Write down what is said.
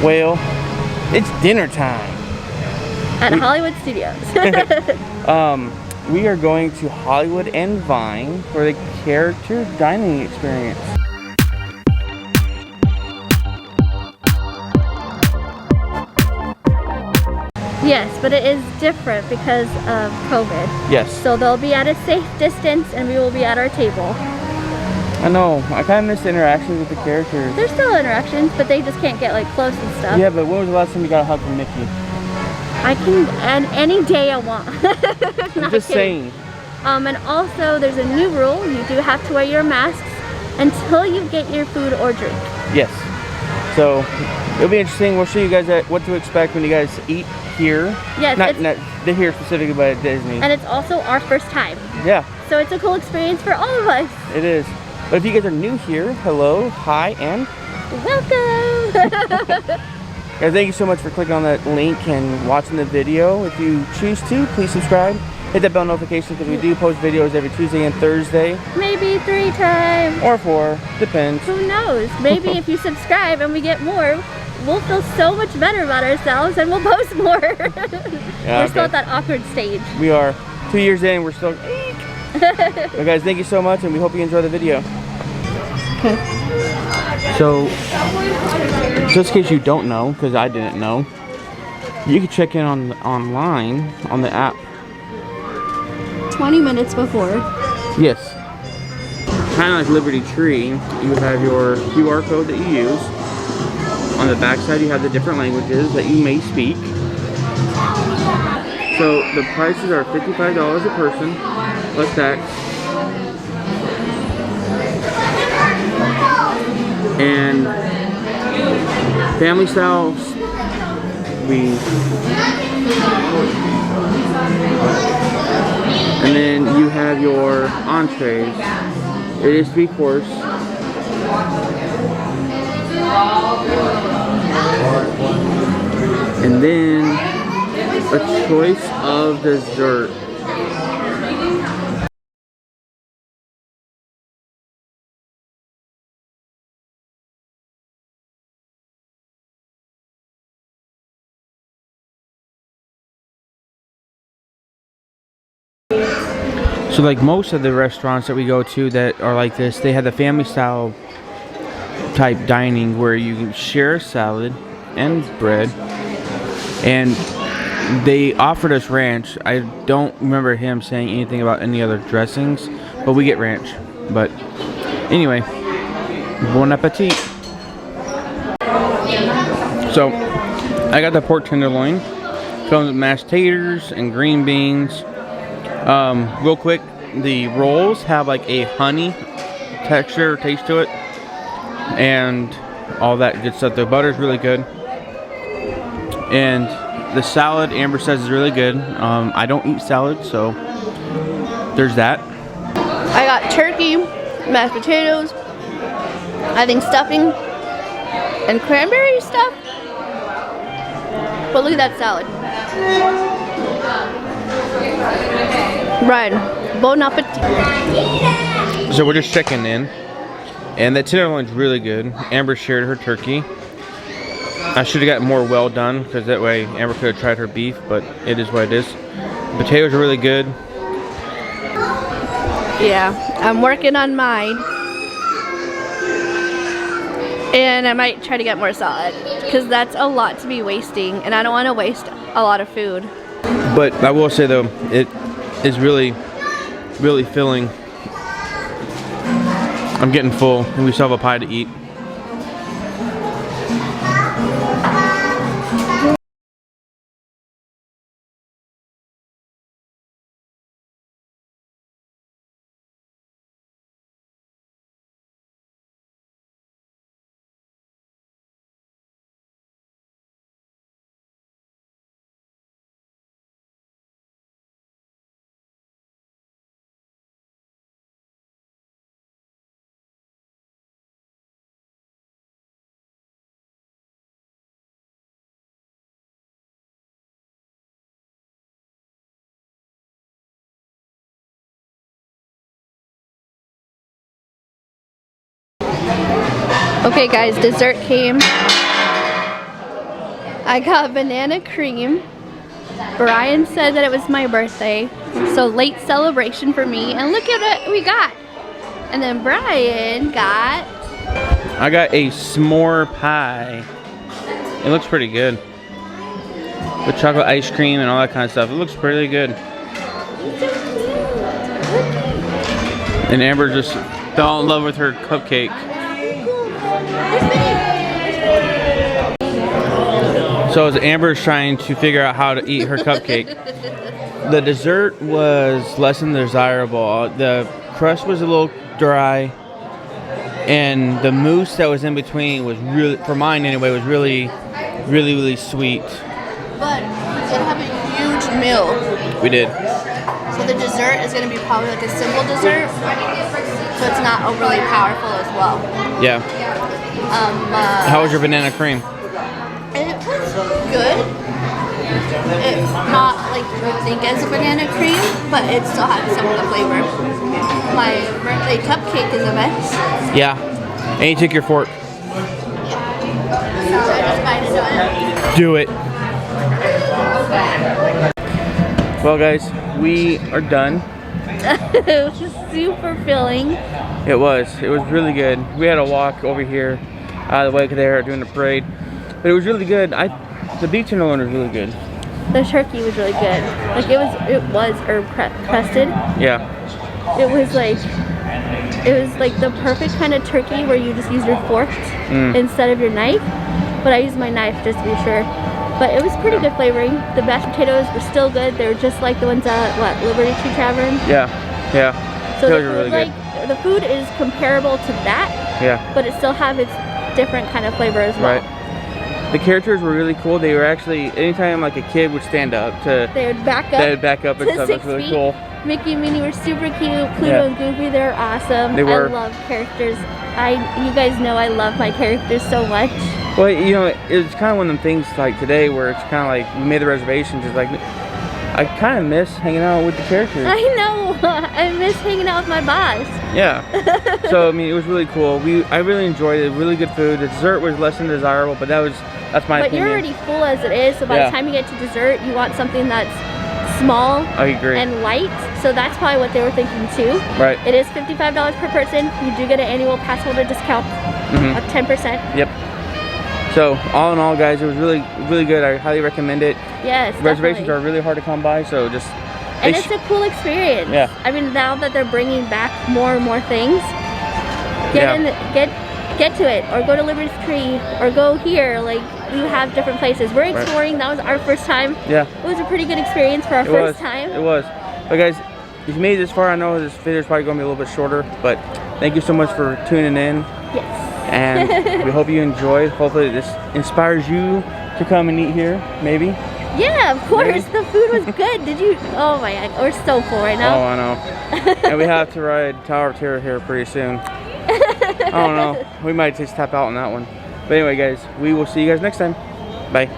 Well, it's dinner time. At Hollywood Studios. We are going to Hollywood and Vine for the character dining experience. Yes, but it is different because of COVID. Yes. So they'll be at a safe distance and we will be at our table. I know. I kind of miss the interactions with the characters. There's still interactions, but they just can't get like close and stuff. Yeah, but when was the last time you got a hug from Mickey? I can, and any day I want. I'm just saying. And also, there's a new rule. You do have to wear your masks until you get your food or drink. Yes. So, it'll be interesting. We'll show you guys what to expect when you guys eat here. Yes. Not here specifically, but at Disney. And it's also our first time. Yeah. So it's a cool experience for all of us. It is. But if you guys are new here, hello, hi, and welcome. Guys, thank you so much for clicking on that link and watching the video. If you choose to, please subscribe. Hit that bell notification because we do post videos every Tuesday and Thursday. Maybe 3 times. Or 4, depends. Who knows? Maybe if you subscribe and we get more, we'll feel so much better about ourselves and we'll post more. Yeah, we're still at that awkward stage. We are. 2 years in, we're still... But guys, thank you so much and we hope you enjoy the video. So, just in case you don't know, because I didn't know, you can check in online on the app 20 minutes before. Yes. Kind of like Liberty Tree, you have your QR code that you use. On the back side, you have the different languages that you may speak. So the prices are $55 a person, plus tax. And family styles, and then you have your entrees. It is 3 course. And then a choice of dessert. So like most of the restaurants that we go to that are like this, they have the family style type dining where you can share a salad and bread. And they offered us ranch. I don't remember him saying anything about any other dressings, but we get ranch. But anyway, bon appetit. So I got the pork tenderloin. Comes with mashed taters and green beans. Real quick, the rolls have like a honey texture, taste to it, and all that good stuff. The butter's really good, and the salad, Amber says, is really good. I don't eat salad, so there's that. I got turkey, mashed potatoes, I think stuffing, and cranberry stuff. But look at that salad. Right, bon appetit. So we're just checking in, and that tenderloin's really good. Amber shared her turkey. I should have gotten more well done, because that way Amber could have tried her beef, but it is what it is. Potatoes are really good. Yeah, I'm working on mine. And I might try to get more salad, because that's a lot to be wasting, and I don't want to waste a lot of food. But I will say though, it is really, really filling. I'm getting full, and we still have a pie to eat. Okay guys, dessert came. I got banana cream. Brian said that it was my birthday, so late celebration for me. And look at what we got. And then Brian got... I got a s'more pie. It looks pretty good. With chocolate ice cream and all that kind of stuff. It looks pretty good. And Amber just fell in love with her cupcake. So as Amber's trying to figure out how to eat her cupcake, the dessert was less than desirable. The crust was a little dry, and the mousse that was in between was really, for mine anyway, was really sweet. But we did have a huge meal. We did. So the dessert is going to be probably like a simple dessert, so it's not overly powerful as well. Yeah. How was your banana cream? It was good. It's not like you would think as a banana cream, but it still has some of the flavor. My birthday cupcake is a mess. Yeah. And you took your fork. Yeah. So I just bite into it. Do it. Well guys, we are done. It was super filling. It was really good. We had to walk over here out of the way because they were doing the parade. But it was really good. The beef tenderloin was really good. The turkey was really good. Like it was herb crusted. Yeah. It was like the perfect kind of turkey where you just use your fork instead of your knife. But I used my knife just to be sure. But it was pretty good flavoring. The mashed potatoes were still good. They were just like the ones at Liberty Tree Tavern. Yeah. So Those are really good. The food is comparable to that. Yeah. But it still have its different kind of flavor as well. Right. The characters were really cool. They were actually, anytime like a kid would stand up they would back up. They would back up and stuff. It's really cool. Mickey and Minnie were super cute. Pluto and Goofy, they're awesome. They were. I love characters. You guys know I love my characters so much. Well, you know, it's kind of one of them things like today where it's kind of like we made the reservations. It's like I kind of miss hanging out with the characters. I know. I miss hanging out with my boss. Yeah. So I mean, it was really cool. I really enjoyed it. Really good food. The dessert was less than desirable, but that's my opinion. But you're already full as it is, so by the time you get to dessert, you want something that's small and light. So that's probably what they were thinking too. Right. It is $55 per person. You do get an annual pass holder discount of 10%. Yep. So all in all, guys, it was really good. I highly recommend it. Yes. Reservations definitely. are really hard to come by, so just. And it's a cool experience. Yeah. I mean, now that they're bringing back more and more things, get to it, or go to Liberty Tree, or go here. Like, you have different places. We're exploring. That was our first time. Yeah. It was a pretty good experience for our first time. It was. But guys, if you made it this far, I know this video is probably going to be a little bit shorter, but thank you so much for tuning in. Yes. And we hope you enjoyed. Hopefully this inspires you to come and eat here, maybe. Yeah, of course. Maybe. The food was good. Did you? Oh my God, we're so full right now. Oh, I know. And we have to ride Tower of Terror here pretty soon. I don't know. We might just tap out on that one. But anyway, guys, we will see you guys next time. Bye.